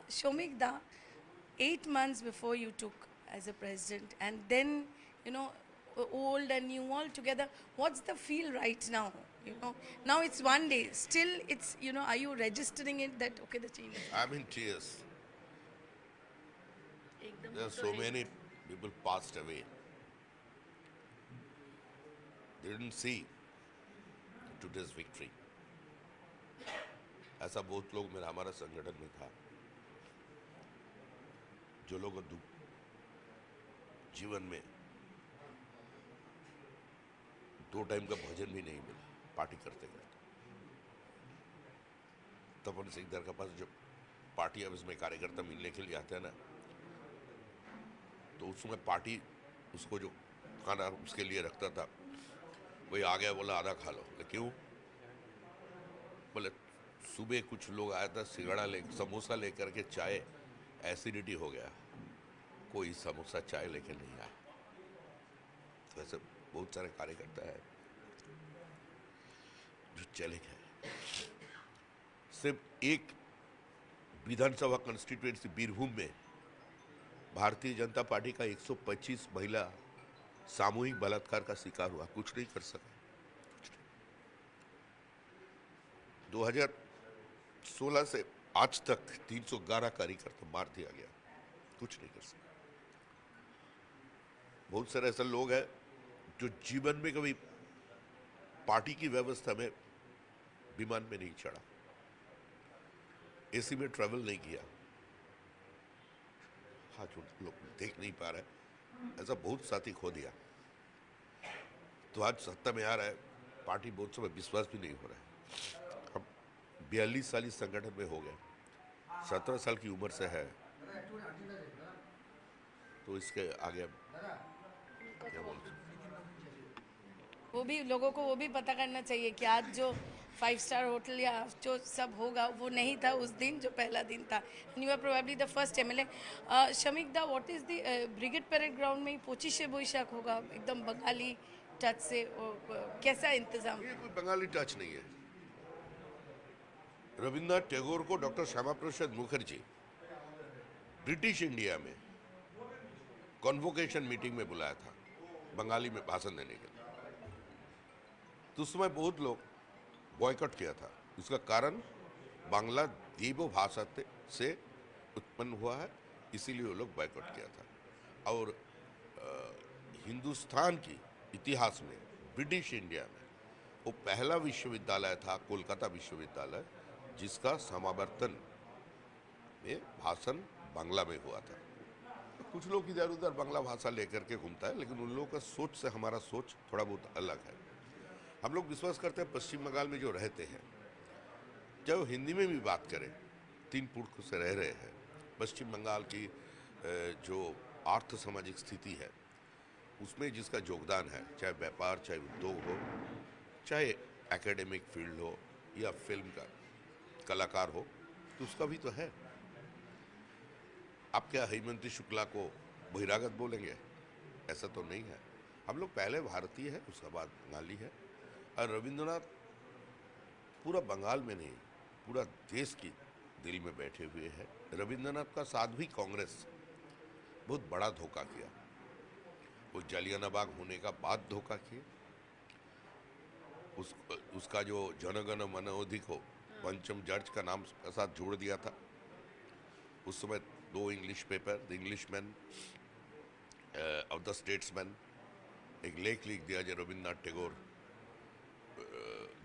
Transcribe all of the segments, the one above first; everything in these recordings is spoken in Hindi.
Shomikda, 8 months before you took as a president, and then, you know, old and new all together, what's the feel right now? You know, now it's one day. Still, it's, you know, are you registering it that, okay, the change is I'm in tears. एकदम There वो are तो so है ही. many people passed away. They didn't see today's victory. ऐसा बहुत लोग मेरा हमारा संगठन में था जो लोग जीवन में 2 टाइम का भोजन भी नहीं मिला पार्टी करते करते। तपन सिकदर के पास जब पार्टी ऑफिस में कार्यकर्ता मिलने के लिए आते हैं ना, तो उसमें पार्टी उसको जो खाना उसके लिए रखता था, वही आ गया, बोला आधा खा लो। क्यों? बोले सुबह कुछ लोग आया था सिंगड़ा ले समोसा लेकर के, चाय एसिडिटी हो गया, कोई समोसा चाय लेके नहीं आया। तो ऐसे बहुत सारे कार्यकर्ता है जो चले गए। सिर्फ एक विधानसभा कंस्टिट्यूएंसी बीरभूम में भारतीय जनता पार्टी का 125 महिला सामूहिक बलात्कार का शिकार हुआ, कुछ नहीं कर सका। 2016 से आज तक 311 कार्यकर्ता मार दिया गया, कुछ नहीं कर सका। बहुत सारे ऐसे लोग हैं जो जीवन में कभी पार्टी की व्यवस्था में विमान में नहीं चढ़ा, एसी में ट्रैवल नहीं किया। हाँ, जो लोग देख नहीं पा रहे, ऐसा बहुत साथी खो दिया। तो आज सत्ता में आ रहा है, पार्टी बहुत समय विश्वास भी नहीं हो रहा है। हम 42 साल इस संगठन में हो गए, 17 साल की उम्र से है, तो इसके आगे क्या बोल सकते। वो भी लोगों को वो भी पता करना चाहिए कि आज जो 5 स्टार होटल या जो सब होगा वो नहीं था उस दिन जो पहला दिन था. And you are probably the first MLA. Samik da, what is the brigade parade ground में पोचिशे बोईशाख होगा एकदम बंगाली टच से, कैसा इंतजाम? ये कोई बंगाली टच नहीं है। रविन्द्रनाथ टैगोर को doctor Shyama Prasad Mukherjee British India में कॉन्वोकेशन मीटिंग में बुलाया था बंगाली में भाषण देने के लिए। तो उस समय बहुत लोग बॉयकॉट किया था। इसका कारण बांग्ला देवो भाषा से उत्पन्न हुआ है, इसीलिए वो लोग बॉयकॉट किया था। और हिंदुस्तान की इतिहास में ब्रिटिश इंडिया में वो पहला विश्वविद्यालय था, कोलकाता विश्वविद्यालय, जिसका समावर्तन में भाषण बांग्ला में हुआ था। कुछ लोग इधर उधर बांग्ला भाषा लेकर के घूमता है, लेकिन उन लोगों का सोच से हमारा सोच थोड़ा बहुत अलग है। हम लोग विश्वास करते हैं पश्चिम बंगाल में जो रहते हैं, जब हिंदी में भी बात करें, 3 पुरुष से रह रहे हैं। पश्चिम बंगाल की जो आर्थ सामाजिक स्थिति है, उसमें जिसका योगदान है, चाहे व्यापार, चाहे उद्योग हो, चाहे एकेडमिक फील्ड हो या फिल्म का कलाकार हो, तो उसका भी तो है। आप क्या हेमंत शुक्ला को बहिरागत बोलेंगे? ऐसा तो नहीं है। हम लोग पहले भारतीय है, उसके बाद बंगाली है। और रविंद्रनाथ पूरा बंगाल में नहीं, पूरा देश की दिल में बैठे हुए हैं। रविंद्रनाथ का साथ भी कांग्रेस बहुत बड़ा धोखा किया। वो जालियानाबाग होने का बाद धोखा किया। उसका जो जनगण मन अधिको पंचम जज का नाम के साथ जोड़ दिया था। उस समय 2 English paper, the Englishman of the statesman, एक लेख लिख दिया जो Rabindranath Tagore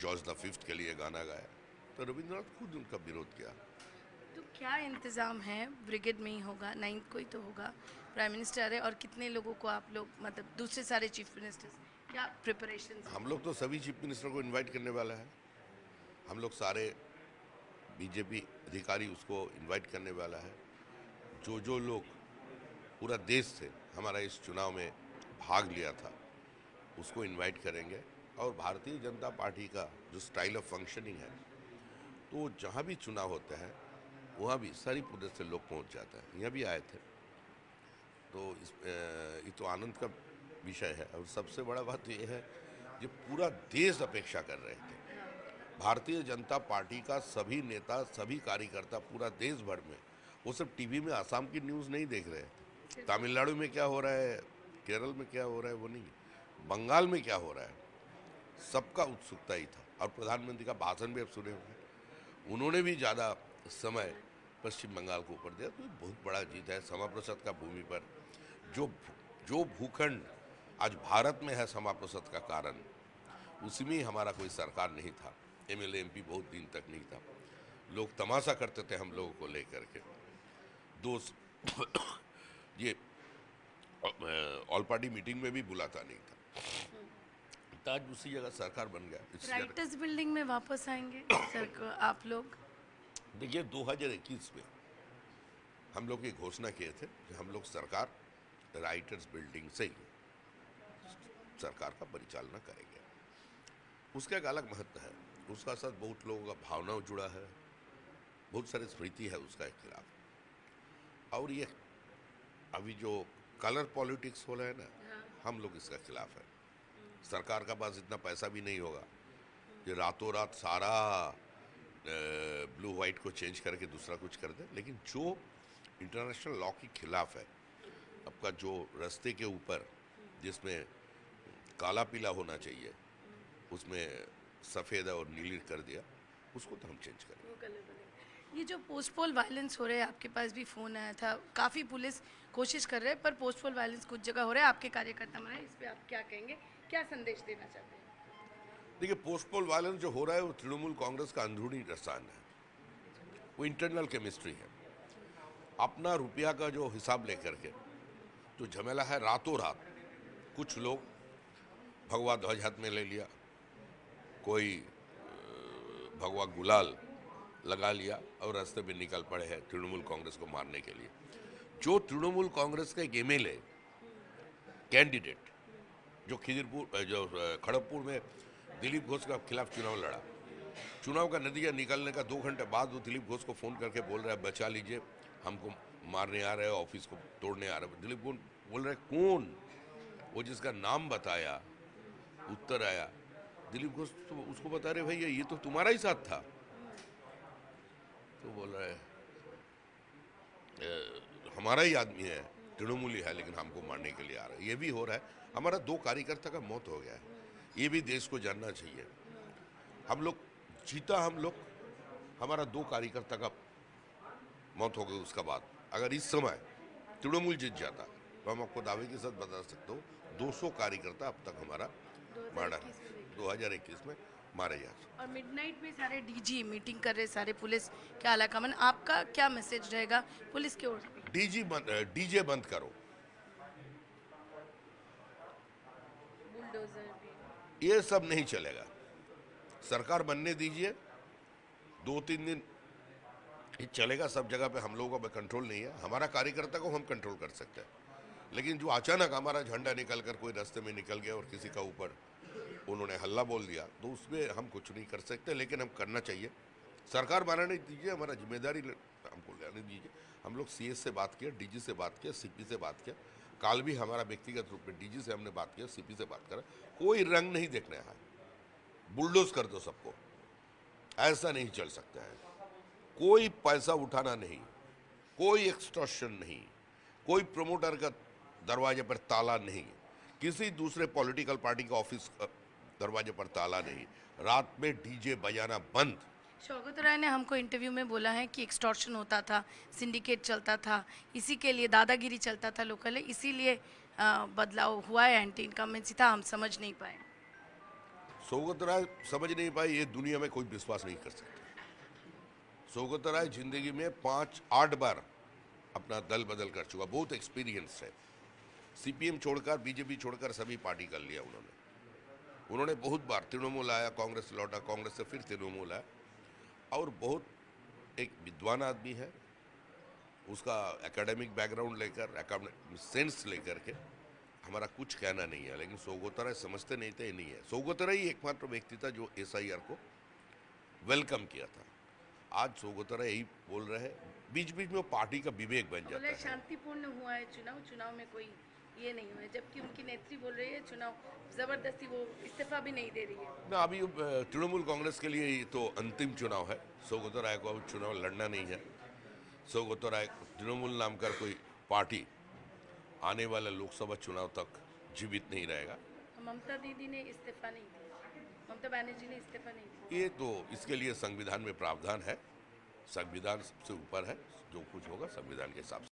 George the fifth के लिए गाना गाया। तो रविन्द्रनाथ खुद उनका विरोध किया। तो क्या इंतज़ाम है? ब्रिगेड में ही होगा, 9th को ही तो होगा, प्राइम मिनिस्टर है, और कितने लोगों को आप लोग, मतलब दूसरे सारे चीफ मिनिस्टर्स, क्या प्रिपरेशन? हम लोग तो सभी चीफ मिनिस्टर को इनवाइट करने वाला है। हम लोग सारे बीजेपी अधिकारी उसको इनवाइट करने वाला है। जो लोग पूरा देश से हमारा इस चुनाव में भाग लिया था, उसको इनवाइट करेंगे। और भारतीय जनता पार्टी का जो स्टाइल ऑफ फंक्शनिंग है, तो जहाँ भी चुनाव होते हैं वहाँ भी सारी प्रदेश से लोग पहुँच जाते हैं। यहाँ भी आए थे, तो ये तो आनंद का विषय है। और सबसे बड़ा बात ये है, जो पूरा देश अपेक्षा कर रहे थे, भारतीय जनता पार्टी का सभी नेता, सभी कार्यकर्ता पूरा देश भर में वो सब टीवी में आसाम की न्यूज़ नहीं देख रहे हैं, तमिलनाडु में क्या हो रहा है, केरल में क्या हो रहा है वो नहीं, बंगाल में क्या हो रहा है, सबका उत्सुकता ही था। और प्रधानमंत्री का भाषण भी अब सुने होंगे, उन्होंने भी ज़्यादा समय पश्चिम बंगाल को ऊपर दिया। तो ये बहुत बड़ा जीत है श्यामा प्रसाद का भूमि पर। जो जो भूखंड आज भारत में है श्यामा प्रसाद का कारण, उसी में ही हमारा कोई सरकार नहीं था, एमएलए एमपी बहुत दिन तक नहीं था, लोग तमाशा करते थे हम लोगों को लेकर के। दोस्त ये ऑल पार्टी मीटिंग में भी बुलाता नहीं था। तो आज उसी जगह सरकार बन गया। राइटर्स बिल्डिंग में वापस आएंगे सर आप लोग? देखिए 2021 में हम लोग ये घोषणा किए थे कि हम लोग सरकार राइटर्स बिल्डिंग से ही सरकार का परिचालना करेंगे। उसका एक अलग महत्व है, उसका साथ बहुत लोगों का भावना जुड़ा है, बहुत सारी स्मृति है उसका एक खिलाफ। और ये अभी जो कलर पॉलिटिक्स हो रहा है ना, हम लोग इसका खिलाफ है। सरकार का पास इतना पैसा भी नहीं होगा कि रातों रात सारा ब्लू वाइट को चेंज करके दूसरा कुछ कर दे। लेकिन जो इंटरनेशनल लॉ के खिलाफ है, आपका जो रास्ते के ऊपर जिसमें काला पीला होना चाहिए उसमें सफ़ेद और नीली कर दिया, उसको तो हम चेंज करें। ये जो पोस्ट पोल वायलेंस हो रहे हैं, आपके पास भी फ़ोन आया था, काफ़ी पुलिस कोशिश कर रहे हैं पर पोस्ट पोल वायलेंस कुछ जगह हो रहा है, आपके कार्यकर्ता मर रहे हैं, इस पर आप क्या कहेंगे, क्या संदेश देना चाहते हैं? देखिए पोस्ट पोल वायलेंस जो हो रहा है वो तृणमूल कांग्रेस का अंदरूनी रसान है, वो इंटरनल केमिस्ट्री है। अपना रुपया का जो हिसाब लेकर के जो झमेला है, रातों रात कुछ लोग भगवा ध्वज हाथ में ले लिया, कोई भगवा गुलाल लगा लिया और रास्ते में निकल पड़े हैं तृणमूल कांग्रेस को मारने के लिए। जो तृणमूल कांग्रेस का एक एमएलए कैंडिडेट जो खड़गपुर में दिलीप घोष के खिलाफ चुनाव लड़ा, चुनाव का नतीजा निकलने का 2 घंटे बाद वो दिलीप घोष को फ़ोन करके बोल रहा है बचा लीजिए, हमको मारने आ रहे हैं, ऑफिस को तोड़ने आ रहे हैं। दिलीप घोष बोल रहे कौन? वो जिसका नाम बताया, उत्तर आया, दिलीप घोष तो उसको बता रहे भैया ये तो तुम्हारा ही साथ था। तो बोल रहे हमारा ही आदमी है, तृणमूली है, लेकिन हमको मारने के लिए आ रहा है। ये भी हो रहा है। हमारा 2 कार्यकर्ता का मौत हो गया है, ये भी देश को जानना चाहिए। हम लोग जीता, हम लोग, हमारा 2 कार्यकर्ता का मौत हो गई। उसका बाद अगर इस समय तृणमूल जीत जाता तो हम आपको दावे के साथ बता सकते हो 200 कार्यकर्ता अब तक हमारा मर्डर 2021 में मारे जा सकते। और मिडनाइट में सारे डीजी मीटिंग कर रहे, सारे पुलिस के आला कमान, आपका क्या मैसेज रहेगा पुलिस की ओर से? डीजे बंद करो, बुलडोजर भी ये सब नहीं चलेगा। सरकार बनने दीजिए, 2-3 दिन ये चलेगा, सब जगह पे हम लोगों का कंट्रोल नहीं है। हमारा कार्यकर्ता को हम कंट्रोल कर सकते हैं, लेकिन जो अचानक हमारा झंडा निकल कर कोई रास्ते में निकल गया और किसी का ऊपर उन्होंने हल्ला बोल दिया, तो उसमें हम कुछ नहीं कर सकते। लेकिन हम करना चाहिए, सरकार बनाने दीजिए, हमारा जिम्मेदारी हमको लेने दीजिए। हम लोग सीएस से बात किया, डीजी से बात किया, सीपी से बात किया, काल भी हमारा व्यक्तिगत रूप में डीजी से हमने बात किया, सीपी से बात करा, कोई रंग नहीं देखना है, बुलडोज कर दो सबको, ऐसा नहीं चल सकता है। कोई पैसा उठाना नहीं, कोई एक्सटॉर्शन नहीं, कोई प्रमोटर का दरवाजे पर ताला नहीं, किसी दूसरे पॉलिटिकल पार्टी का ऑफिस दरवाजे पर ताला नहीं, रात में डीजे बजाना बंद। शौकत राय ने हमको इंटरव्यू में बोला है कि एक्सटॉर्शन होता था, सिंडिकेट चलता था, इसी के लिए दादागिरी चलता था लोकल है, इसीलिए बदलाव हुआ है, एंटी इनकम्बेंसी था, हम समझ नहीं पाए। शौकत राय समझ नहीं पाई, ये दुनिया में कोई विश्वास नहीं कर सकता। शौकत राय जिंदगी में 5-8 बार अपना दल बदल कर चुका, बहुत एक्सपीरियंस है। सीपीएम छोड़कर, बीजेपी छोड़कर सभी पार्टी कर लिया उन्होंने बहुत बार तृणमूल आया, कांग्रेस लौटा, कांग्रेस से फिर तृणमूल आया, और बहुत एक विद्वान आदमी है। उसका एकेडमिक बैकग्राउंड लेकर, एकेडमिक सेंस लेकर के हमारा कुछ कहना नहीं है। लेकिन शौकत राय समझते नहीं थे, नहीं है। शौकत राय ही एकमात्र व्यक्ति था जो एसआईआर को वेलकम किया था। आज शौकत राय यही बोल रहे हैं, बीच बीच में वो पार्टी का विवेक बन जाता है। शांतिपूर्ण हुआ है चुनाव में कोई ये नहीं हुआ, जबकि उनकी नेत्री बोल रही है चुनाव जबरदस्ती, वो इस्तीफा भी नहीं दे रही है ना। अभी तृणमूल कांग्रेस के लिए ये तो अंतिम चुनाव है, शौकत राय को अब चुनाव लड़ना नहीं है। सौगतो राय तृणमूल नाम का कोई पार्टी आने वाले लोकसभा चुनाव तक जीवित नहीं रहेगा। ममता दीदी ने इस्तीफा नहीं दिया, ममता बनर्जी ने इस्तीफा नहीं दिया। ये तो इसके लिए संविधान में प्रावधान है, संविधान सबसे ऊपर है, जो कुछ होगा संविधान के हिसाब से